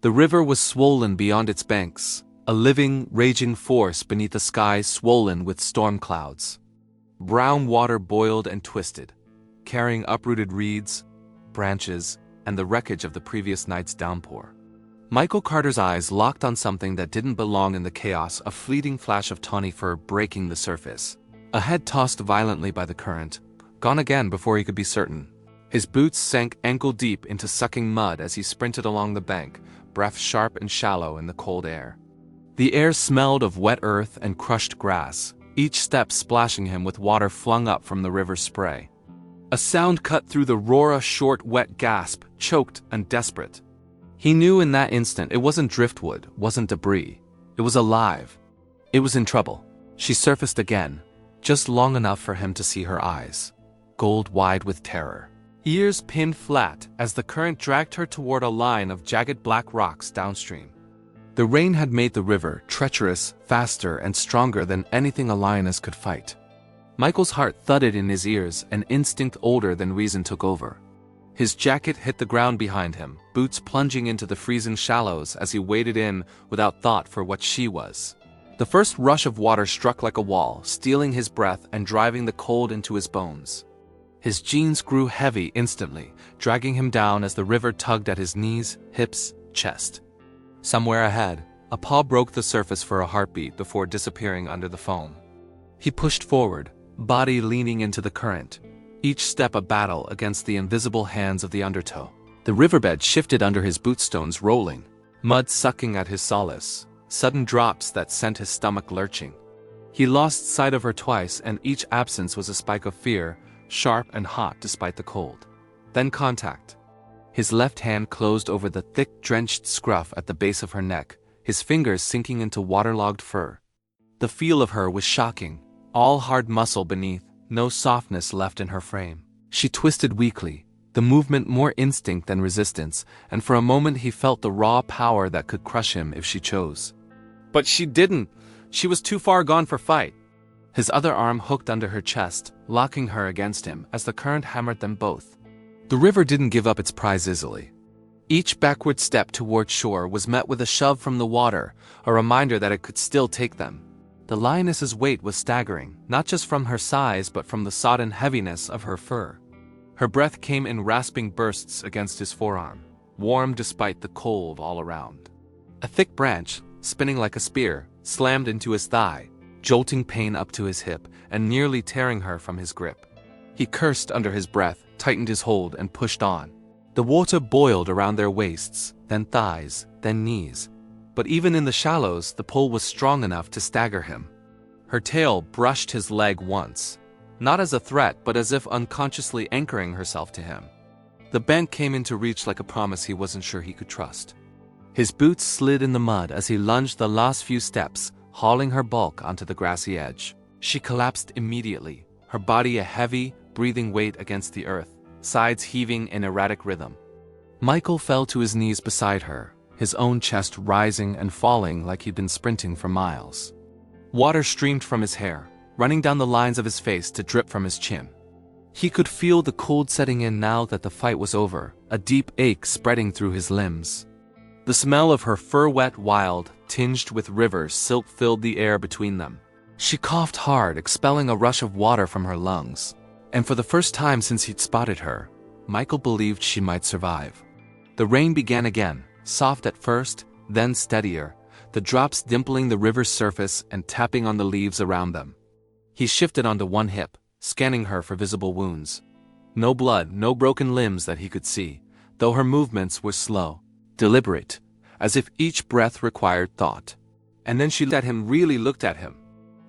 The river was swollen beyond its banks, a living, raging force beneath a sky swollen with storm clouds. Brown water boiled and twisted, carrying uprooted reeds, branches, and the wreckage of the previous night's downpour. Michael Carter's eyes locked on something that didn't belong in the chaos, a fleeting flash of tawny fur breaking the surface. A head tossed violently by the current, gone again before he could be certain. His boots sank ankle-deep into sucking mud as he sprinted along the bank, breath sharp and shallow in the cold air. The air smelled of wet earth and crushed grass, each step splashing him with water flung up from the river's spray. A sound cut through the roar, a short, wet gasp, choked and desperate. He knew in that instant it wasn't driftwood, wasn't debris. It was alive. It was in trouble. She surfaced again, just long enough for him to see her eyes, gold wide with terror. Ears pinned flat as the current dragged her toward a line of jagged black rocks downstream. The rain had made the river treacherous, faster, and stronger than anything a lioness could fight. Michael's heart thudded in his ears, an instinct older than reason took over. His jacket hit the ground behind him, boots plunging into the freezing shallows as he waded in without thought for what she was. The first rush of water struck like a wall, stealing his breath and driving the cold into his bones. His jeans grew heavy instantly, dragging him down as the river tugged at his knees, hips, chest. Somewhere ahead, a paw broke the surface for a heartbeat before disappearing under the foam. He pushed forward, body leaning into the current, each step a battle against the invisible hands of the undertow. The riverbed shifted under his bootstones, rolling, mud sucking at his solace, sudden drops that sent his stomach lurching. He lost sight of her twice, and each absence was a spike of fear, sharp and hot despite the cold. Then contact. His left hand closed over the thick, drenched scruff at the base of her neck, his fingers sinking into waterlogged fur. The feel of her was shocking, all hard muscle beneath, no softness left in her frame. She twisted weakly, the movement more instinct than resistance, and for a moment he felt the raw power that could crush him if she chose. But she didn't. She was too far gone for fight. His other arm hooked under her chest, locking her against him as the current hammered them both. The river didn't give up its prize easily. Each backward step toward shore was met with a shove from the water, a reminder that it could still take them. The lioness's weight was staggering, not just from her size but from the sodden heaviness of her fur. Her breath came in rasping bursts against his forearm, warm despite the cold all around. A thick branch, spinning like a spear, slammed into his thigh, jolting pain up to his hip and nearly tearing her from his grip. He cursed under his breath, tightened his hold, and pushed on. The water boiled around their waists, then thighs, then knees. But even in the shallows, the pull was strong enough to stagger him. Her tail brushed his leg once, not as a threat but as if unconsciously anchoring herself to him. The bank came into reach like a promise he wasn't sure he could trust. His boots slid in the mud as he lunged the last few steps, hauling her bulk onto the grassy edge. She collapsed immediately, her body a heavy, breathing weight against the earth, sides heaving in erratic rhythm. Michael fell to his knees beside her, his own chest rising and falling like he'd been sprinting for miles. Water streamed from his hair, running down the lines of his face to drip from his chin. He could feel the cold setting in now that the fight was over, a deep ache spreading through his limbs. The smell of her fur wet wild, tinged with river silk filled the air between them. She coughed hard, expelling a rush of water from her lungs. And for the first time since he'd spotted her, Michael believed she might survive. The rain began again, soft at first, then steadier, the drops dimpling the river's surface and tapping on the leaves around them. He shifted onto one hip, scanning her for visible wounds. No blood, no broken limbs that he could see, though her movements were slow, deliberate, as if each breath required thought. And then she really looked at him.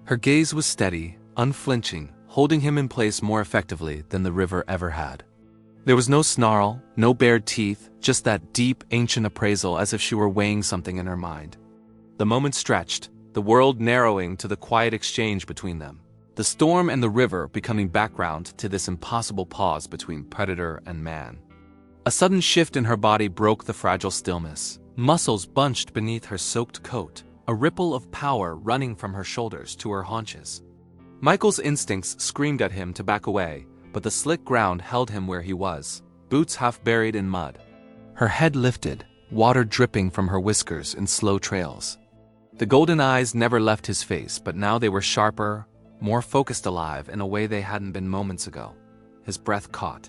Her gaze was steady, unflinching, holding him in place more effectively than the river ever had. There was no snarl, no bared teeth, just that deep, ancient appraisal as if she were weighing something in her mind. The moment stretched, the world narrowing to the quiet exchange between them. The storm and the river becoming background to this impossible pause between predator and man. A sudden shift in her body broke the fragile stillness. Muscles bunched beneath her soaked coat, a ripple of power running from her shoulders to her haunches. Michael's instincts screamed at him to back away, but the slick ground held him where he was, boots half buried in mud. Her head lifted, water dripping from her whiskers in slow trails. The golden eyes never left his face, but now they were sharper, more focused, alive in a way they hadn't been moments ago. His breath caught.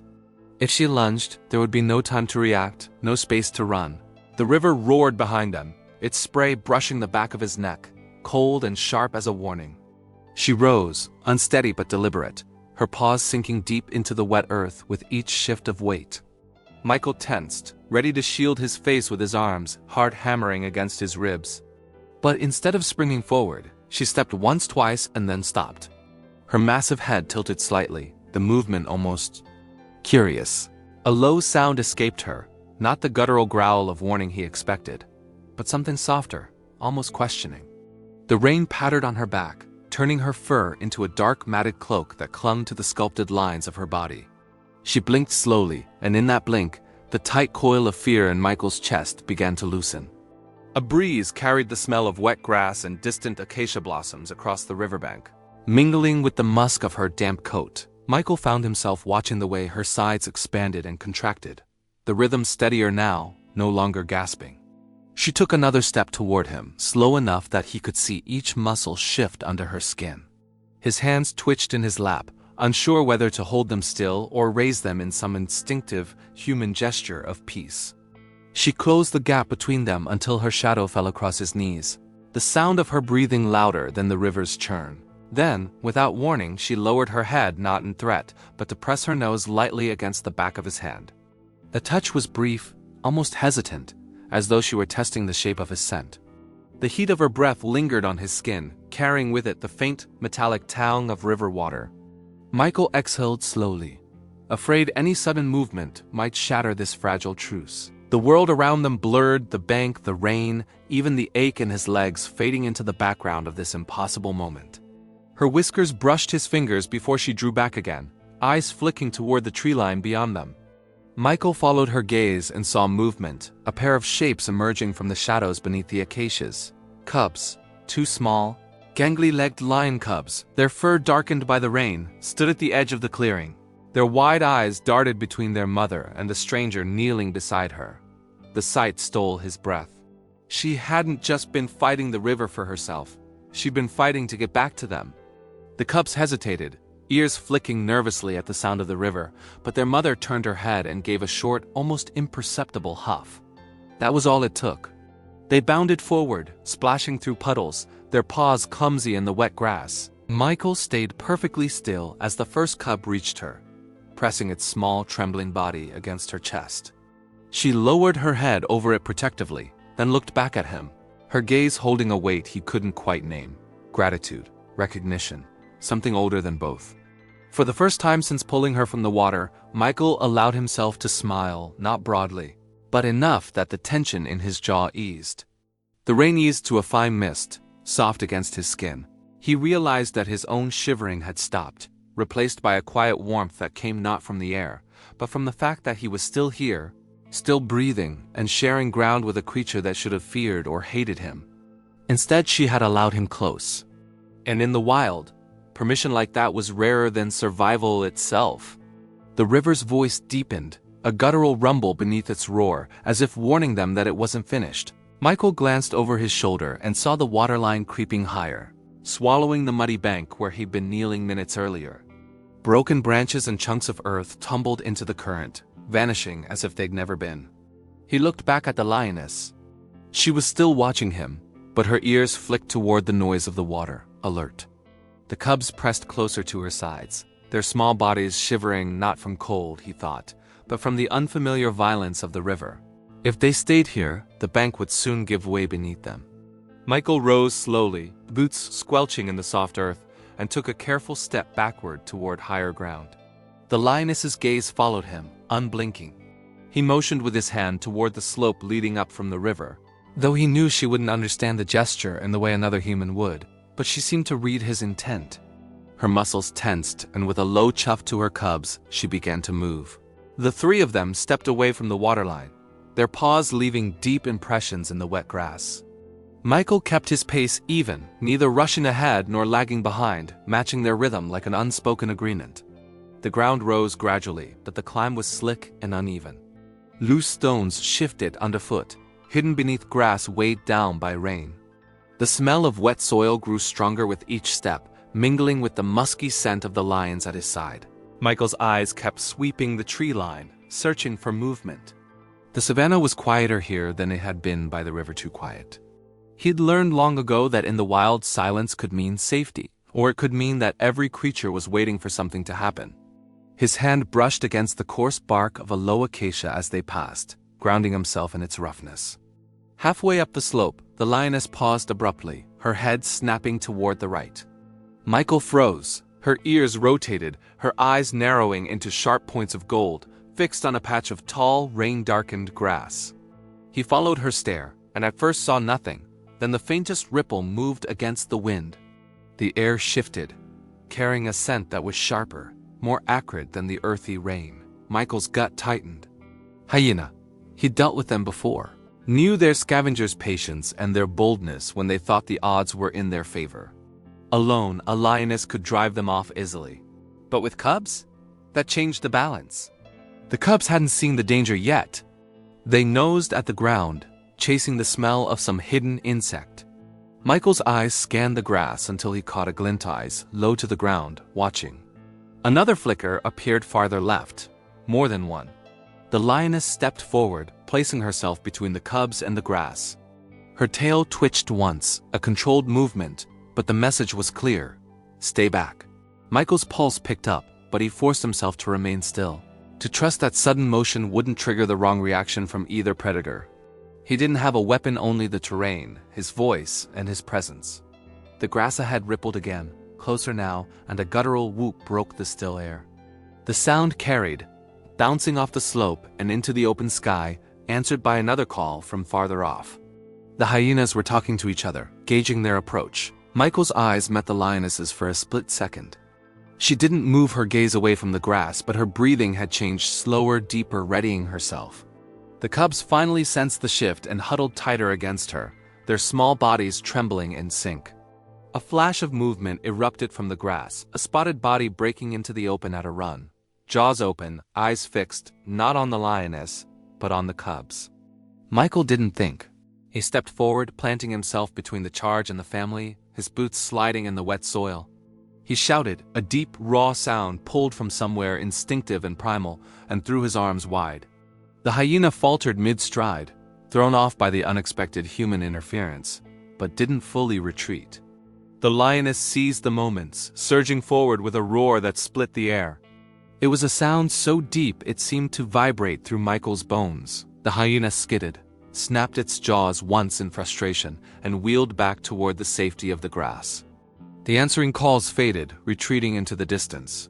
If she lunged, there would be no time to react, no space to run. The river roared behind them, its spray brushing the back of his neck, cold and sharp as a warning. She rose, unsteady but deliberate, her paws sinking deep into the wet earth with each shift of weight. Michael tensed, ready to shield his face with his arms, heart hammering against his ribs. But instead of springing forward, she stepped once, twice, and then stopped. Her massive head tilted slightly, the movement almost curious. A low sound escaped her, not the guttural growl of warning he expected, but something softer, almost questioning. The rain pattered on her back, turning her fur into a dark matted cloak that clung to the sculpted lines of her body. She blinked slowly, and in that blink, the tight coil of fear in Michael's chest began to loosen. A breeze carried the smell of wet grass and distant acacia blossoms across the riverbank. Mingling with the musk of her damp coat, Michael found himself watching the way her sides expanded and contracted, the rhythm steadier now, no longer gasping. She took another step toward him, slow enough that he could see each muscle shift under her skin. His hands twitched in his lap, unsure whether to hold them still or raise them in some instinctive, human gesture of peace. She closed the gap between them until her shadow fell across his knees, the sound of her breathing louder than the river's churn. Then, without warning, she lowered her head, not in threat, but to press her nose lightly against the back of his hand. The touch was brief, almost hesitant, as though she were testing the shape of his scent. The heat of her breath lingered on his skin, carrying with it the faint, metallic tang of river water. Michael exhaled slowly, afraid any sudden movement might shatter this fragile truce. The world around them blurred, the bank, the rain, even the ache in his legs fading into the background of this impossible moment. Her whiskers brushed his fingers before she drew back again, eyes flicking toward the tree line beyond them. Michael followed her gaze and saw movement, a pair of shapes emerging from the shadows beneath the acacias. Cubs, two small, gangly-legged lion cubs, their fur darkened by the rain, stood at the edge of the clearing. Their wide eyes darted between their mother and the stranger kneeling beside her. The sight stole his breath. She hadn't just been fighting the river for herself. She'd been fighting to get back to them. The cubs hesitated, ears flicking nervously at the sound of the river, but their mother turned her head and gave a short, almost imperceptible huff. That was all it took. They bounded forward, splashing through puddles, their paws clumsy in the wet grass. Michael stayed perfectly still as the first cub reached her, pressing its small, trembling body against her chest. She lowered her head over it protectively, then looked back at him, her gaze holding a weight he couldn't quite name. Gratitude, recognition, something older than both. For the first time since pulling her from the water, Michael allowed himself to smile, not broadly, but enough that the tension in his jaw eased. The rain eased to a fine mist, soft against his skin. He realized that his own shivering had stopped, replaced by a quiet warmth that came not from the air, but from the fact that he was still here, still breathing and sharing ground with a creature that should have feared or hated him. Instead, she had allowed him close. And in the wild, permission like that was rarer than survival itself. The river's voice deepened, a guttural rumble beneath its roar, as if warning them that it wasn't finished. Michael glanced over his shoulder and saw the waterline creeping higher, swallowing the muddy bank where he'd been kneeling minutes earlier. Broken branches and chunks of earth tumbled into the current, vanishing as if they'd never been. He looked back at the lioness. She was still watching him, but her ears flicked toward the noise of the water, alert. The cubs pressed closer to her sides, their small bodies shivering not from cold, he thought, but from the unfamiliar violence of the river. If they stayed here, the bank would soon give way beneath them. Michael rose slowly, boots squelching in the soft earth, and took a careful step backward toward higher ground. The lioness's gaze followed him, unblinking. He motioned with his hand toward the slope leading up from the river, though he knew she wouldn't understand the gesture in the way another human would, but she seemed to read his intent. Her muscles tensed, and with a low chuff to her cubs, she began to move. The three of them stepped away from the waterline, their paws leaving deep impressions in the wet grass. Michael kept his pace even, neither rushing ahead nor lagging behind, matching their rhythm like an unspoken agreement. The ground rose gradually, but the climb was slick and uneven. Loose stones shifted underfoot, hidden beneath grass weighed down by rain. The smell of wet soil grew stronger with each step, mingling with the musky scent of the lions at his side. Michael's eyes kept sweeping the tree line, searching for movement. The savannah was quieter here than it had been by the river Too Quiet. He'd learned long ago that in the wild, silence could mean safety, or it could mean that every creature was waiting for something to happen. His hand brushed against the coarse bark of a low acacia as they passed, grounding himself in its roughness. Halfway up the slope, the lioness paused abruptly, her head snapping toward the right. Michael froze. Her ears rotated, her eyes narrowing into sharp points of gold, fixed on a patch of tall, rain-darkened grass. He followed her stare, and at first saw nothing. Then the faintest ripple moved against the wind. The air shifted, carrying a scent that was sharper, more acrid than the earthy rain. Michael's gut tightened. Hyena. He'd dealt with them before. Knew their scavengers' patience and their boldness when they thought the odds were in their favor. Alone, a lioness could drive them off easily. But with cubs? That changed the balance. The cubs hadn't seen the danger yet. They nosed at the ground, chasing the smell of some hidden insect. Michael's eyes scanned the grass until he caught a glint eyes, low to the ground, watching. Another flicker appeared farther left, more than one. The lioness stepped forward, placing herself between the cubs and the grass. Her tail twitched once, a controlled movement, but the message was clear. Stay back. Michael's pulse picked up, but he forced himself to remain still, to trust that sudden motion wouldn't trigger the wrong reaction from either predator. He didn't have a weapon, only the terrain, his voice, and his presence. The grass ahead rippled again, closer now, and a guttural whoop broke the still air. The sound carried, bouncing off the slope and into the open sky, answered by another call from farther off. The hyenas were talking to each other, gauging their approach. Michael's eyes met the lioness's for a split second. She didn't move her gaze away from the grass, but her breathing had changed slower, deeper, readying herself. The cubs finally sensed the shift and huddled tighter against her, their small bodies trembling in sync. A flash of movement erupted from the grass, a spotted body breaking into the open at a run. Jaws open, eyes fixed, not on the lioness, but on the cubs. Michael didn't think. He stepped forward, planting himself between the charge and the family, his boots sliding in the wet soil. He shouted, a deep, raw sound pulled from somewhere instinctive and primal, and threw his arms wide. The hyena faltered mid-stride, thrown off by the unexpected human interference, but didn't fully retreat. The lioness seized the moments, surging forward with a roar that split the air. It was a sound so deep it seemed to vibrate through Michael's bones. The hyena skidded, snapped its jaws once in frustration, and wheeled back toward the safety of the grass. The answering calls faded, retreating into the distance.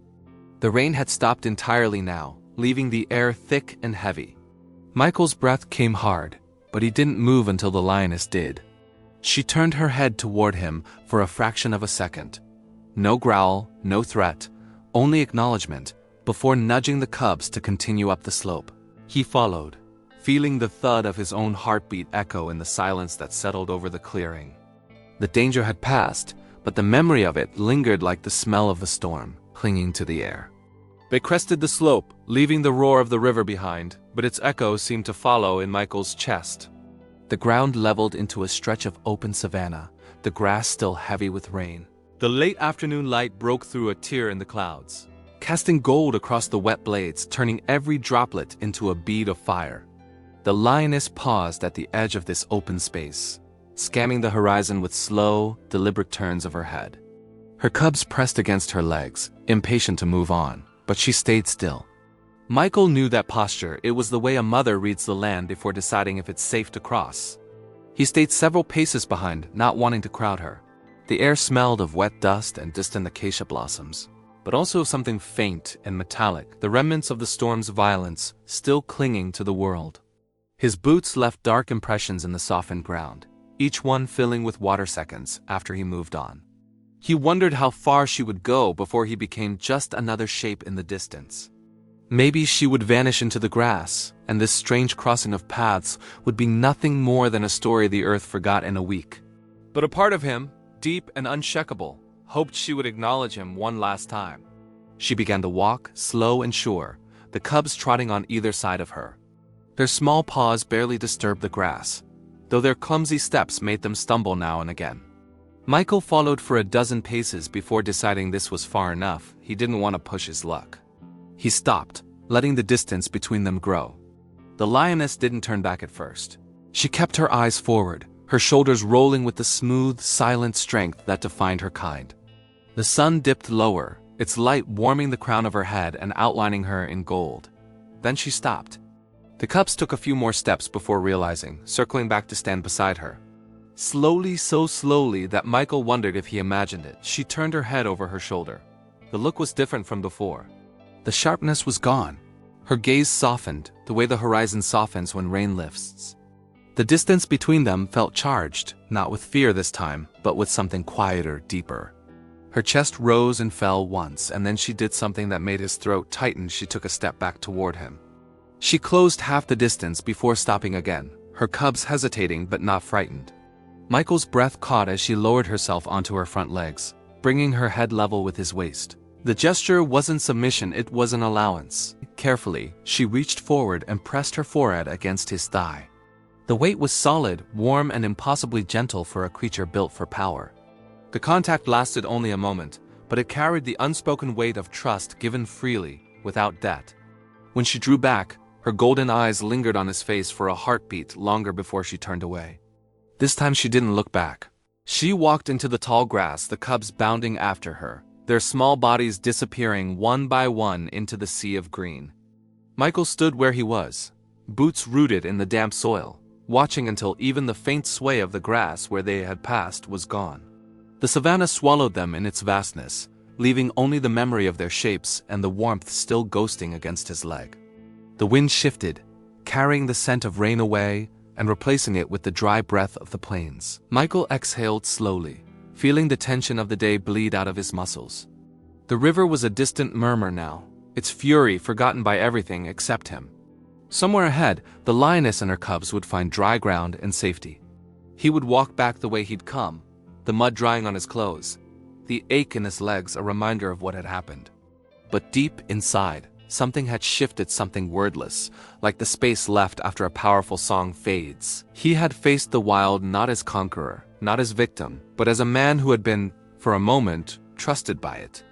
The rain had stopped entirely now, leaving the air thick and heavy. Michael's breath came hard, but he didn't move until the lioness did. She turned her head toward him for a fraction of a second. No growl, no threat, only acknowledgement, before nudging the cubs to continue up the slope. He followed, feeling the thud of his own heartbeat echo in the silence that settled over the clearing. The danger had passed, but the memory of it lingered like the smell of the storm, clinging to the air. They crested the slope, leaving the roar of the river behind, but its echo seemed to follow in Michael's chest. The ground leveled into a stretch of open savanna, the grass still heavy with rain. The late afternoon light broke through a tear in the clouds, casting gold across the wet blades, turning every droplet into a bead of fire. The lioness paused at the edge of this open space, scanning the horizon with slow, deliberate turns of her head. Her cubs pressed against her legs, impatient to move on, but she stayed still. Michael knew that posture. It was the way a mother reads the land before deciding if it's safe to cross. He stayed several paces behind, not wanting to crowd her. The air smelled of wet dust and distant acacia blossoms, but also of something faint and metallic, the remnants of the storm's violence still clinging to the world. His boots left dark impressions in the softened ground, each one filling with water seconds after he moved on. He wondered how far she would go before he became just another shape in the distance. Maybe she would vanish into the grass, and this strange crossing of paths would be nothing more than a story the earth forgot in a week. But a part of him, deep and unshakable, hoped she would acknowledge him one last time. She began to walk, slow and sure, the cubs trotting on either side of her. Their small paws barely disturbed the grass, though their clumsy steps made them stumble now and again. Michael followed for a dozen paces before deciding this was far enough. He didn't want to push his luck. He stopped, letting the distance between them grow. The lioness didn't turn back at first. She kept her eyes forward, her shoulders rolling with the smooth, silent strength that defined her kind. The sun dipped lower, its light warming the crown of her head and outlining her in gold. Then she stopped. The cubs took a few more steps before realizing, circling back to stand beside her. Slowly, so slowly that Michael wondered if he imagined it, she turned her head over her shoulder. The look was different from before. The sharpness was gone. Her gaze softened, the way the horizon softens when rain lifts. The distance between them felt charged, not with fear this time, but with something quieter, deeper. Her chest rose and fell once, and then she did something that made his throat tighten. She took a step back toward him. She closed half the distance before stopping again, her cubs hesitating but not frightened. Michael's breath caught as she lowered herself onto her front legs, bringing her head level with his waist. The gesture wasn't submission, it was an allowance. Carefully, she reached forward and pressed her forehead against his thigh. The weight was solid, warm, and impossibly gentle for a creature built for power. The contact lasted only a moment, but it carried the unspoken weight of trust given freely, without debt. When she drew back, her golden eyes lingered on his face for a heartbeat longer before she turned away. This time she didn't look back. She walked into the tall grass, the cubs bounding after her, their small bodies disappearing one by one into the sea of green. Michael stood where he was, boots rooted in the damp soil, watching until even the faint sway of the grass where they had passed was gone. The savanna swallowed them in its vastness, leaving only the memory of their shapes and the warmth still ghosting against his leg. The wind shifted, carrying the scent of rain away and replacing it with the dry breath of the plains. Michael exhaled slowly, feeling the tension of the day bleed out of his muscles. The river was a distant murmur now, its fury forgotten by everything except him. Somewhere ahead, the lioness and her cubs would find dry ground and safety. He would walk back the way he'd come, the mud drying on his clothes, the ache in his legs a reminder of what had happened. But deep inside, something had shifted, something wordless, like the space left after a powerful song fades. He had faced the wild not as conqueror, not as victim, but as a man who had been, for a moment, trusted by it.